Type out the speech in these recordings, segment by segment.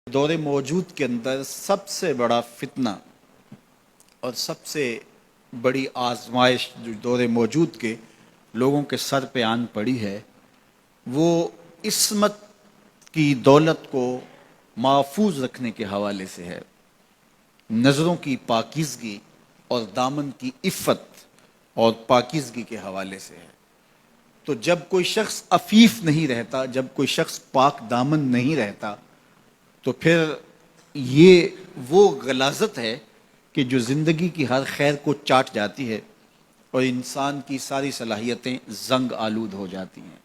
دور موجود کے اندر سب سے بڑا فتنہ اور سب سے بڑی آزمائش جو دور موجود کے لوگوں کے سر پہ آن پڑی ہے وہ عصمت کی دولت کو محفوظ رکھنے کے حوالے سے ہے، نظروں کی پاکیزگی اور دامن کی عفت اور پاکیزگی کے حوالے سے ہے۔ تو جب کوئی شخص عفیف نہیں رہتا، جب کوئی شخص پاک دامن نہیں رہتا، تو پھر یہ وہ غلاظت ہے کہ جو زندگی کی ہر خیر کو چاٹ جاتی ہے اور انسان کی ساری صلاحیتیں زنگ آلود ہو جاتی ہیں۔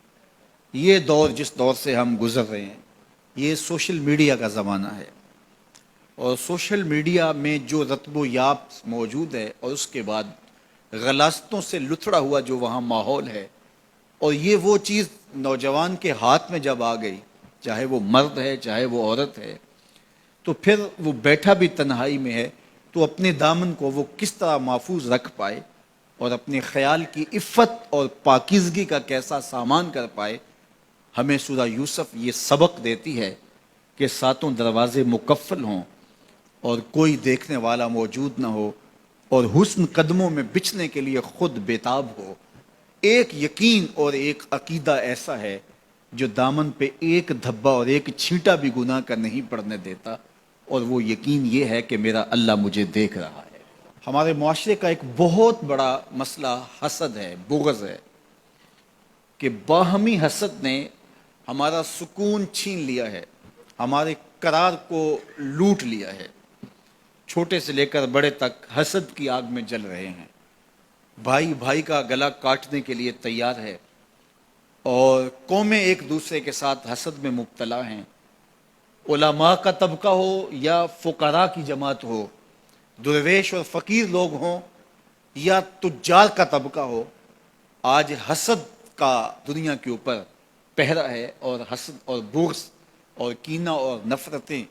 یہ دور جس دور سے ہم گزر رہے ہیں یہ سوشل میڈیا کا زمانہ ہے، اور سوشل میڈیا میں جو رتب و یاب موجود ہے اور اس کے بعد غلاظتوں سے لتھڑا ہوا جو وہاں ماحول ہے، اور یہ وہ چیز نوجوان کے ہاتھ میں جب آ گئی، چاہے وہ مرد ہے چاہے وہ عورت ہے، تو پھر وہ بیٹھا بھی تنہائی میں ہے تو اپنے دامن کو وہ کس طرح محفوظ رکھ پائے اور اپنے خیال کی عفت اور پاکیزگی کا کیسا سامان کر پائے۔ ہمیں سورہ یوسف یہ سبق دیتی ہے کہ ساتوں دروازے مقفل ہوں اور کوئی دیکھنے والا موجود نہ ہو، اور حسن قدموں میں بچھنے کے لیے خود بیتاب ہو۔ ایک یقین اور ایک عقیدہ ایسا ہے جو دامن پہ ایک دھبا اور ایک چھینٹا بھی گناہ کا نہیں پڑنے دیتا، اور وہ یقین یہ ہے کہ میرا اللہ مجھے دیکھ رہا ہے۔ ہمارے معاشرے کا ایک بہت بڑا مسئلہ حسد ہے، بغض ہے، کہ باہمی حسد نے ہمارا سکون چھین لیا ہے، ہمارے قرار کو لوٹ لیا ہے۔ چھوٹے سے لے کر بڑے تک حسد کی آگ میں جل رہے ہیں، بھائی بھائی کا گلا کاٹنے کے لیے تیار ہے، اور قومیں ایک دوسرے کے ساتھ حسد میں مبتلا ہیں۔ علماء کا طبقہ ہو یا فقراء کی جماعت ہو، درویش اور فقیر لوگ ہوں یا تجار کا طبقہ ہو، آج حسد کا دنیا کے اوپر پہرا ہے، اور حسد اور بغض اور کینہ اور نفرتیں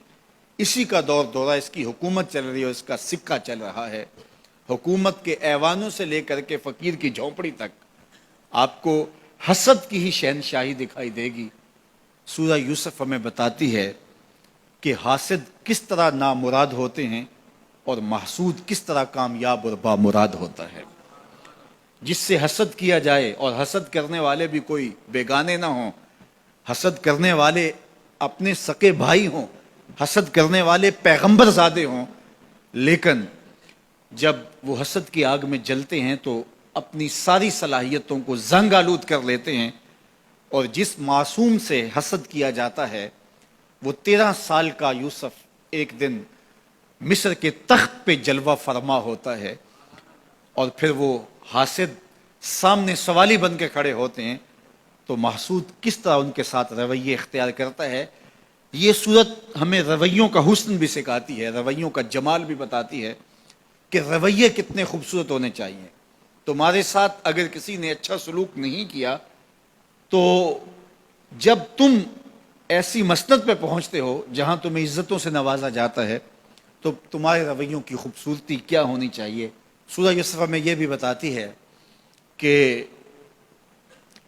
اسی کا دور دورہ، اس کی حکومت چل رہی ہے اور اس کا سکہ چل رہا ہے۔ حکومت کے ایوانوں سے لے کر کے فقیر کی جھونپڑی تک آپ کو حسد کی ہی شہنشاہی دکھائی دے گی۔ سورہ یوسف ہمیں بتاتی ہے کہ حاسد کس طرح نامراد ہوتے ہیں اور محسود کس طرح کامیاب اور بامراد ہوتا ہے۔ جس سے حسد کیا جائے، اور حسد کرنے والے بھی کوئی بیگانے نہ ہوں، حسد کرنے والے اپنے سکے بھائی ہوں، حسد کرنے والے پیغمبر زادے ہوں، لیکن جب وہ حسد کی آگ میں جلتے ہیں تو اپنی ساری صلاحیتوں کو زنگ آلود کر لیتے ہیں، اور جس معصوم سے حسد کیا جاتا ہے وہ 13 سال کا یوسف ایک دن مصر کے تخت پہ جلوہ فرما ہوتا ہے، اور پھر وہ حاسد سامنے سوالی بن کے کھڑے ہوتے ہیں، تو محسود کس طرح ان کے ساتھ رویے اختیار کرتا ہے۔ یہ صورت ہمیں رویوں کا حسن بھی سکھاتی ہے، رویوں کا جمال بھی بتاتی ہے کہ رویے کتنے خوبصورت ہونے چاہیے۔ تمہارے ساتھ اگر کسی نے اچھا سلوک نہیں کیا تو جب تم ایسی مسند پہ پہنچتے ہو جہاں تمہیں عزتوں سے نوازا جاتا ہے تو تمہارے رویوں کی خوبصورتی کیا ہونی چاہیے۔ سورہ یوسف میں یہ بھی بتاتی ہے کہ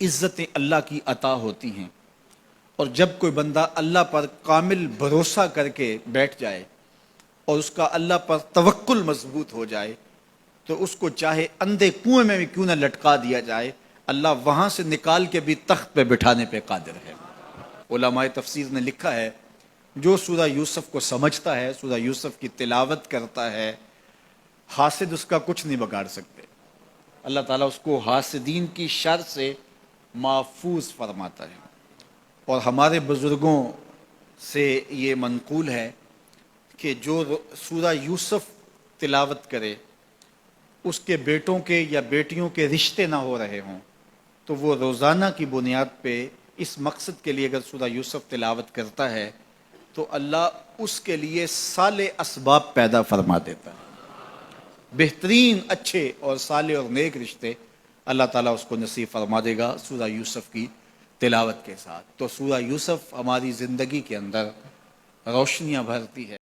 عزتیں اللہ کی عطا ہوتی ہیں، اور جب کوئی بندہ اللہ پر کامل بھروسہ کر کے بیٹھ جائے اور اس کا اللہ پر توکل مضبوط ہو جائے تو اس کو چاہے اندھے کنویں میں بھی کیوں نہ لٹکا دیا جائے، اللہ وہاں سے نکال کے بھی تخت پہ بٹھانے پہ قادر ہے۔ علماء تفسیر نے لکھا ہے جو سورہ یوسف کو سمجھتا ہے، سورہ یوسف کی تلاوت کرتا ہے، حاسد اس کا کچھ نہیں بگاڑ سکتے۔ اللہ تعالیٰ اس کو حاسدین کی شر سے محفوظ فرماتا ہے۔ اور ہمارے بزرگوں سے یہ منقول ہے کہ جو سورہ یوسف تلاوت کرے اس کے بیٹوں کے یا بیٹیوں کے رشتے نہ ہو رہے ہوں تو وہ روزانہ کی بنیاد پہ اس مقصد کے لیے اگر سورہ یوسف تلاوت کرتا ہے تو اللہ اس کے لیے صالح اسباب پیدا فرما دیتا ہے، بہترین اچھے اور صالح اور نیک رشتے اللہ تعالیٰ اس کو نصیب فرما دے گا سورہ یوسف کی تلاوت کے ساتھ۔ تو سورہ یوسف ہماری زندگی کے اندر روشنیاں بھرتی ہے۔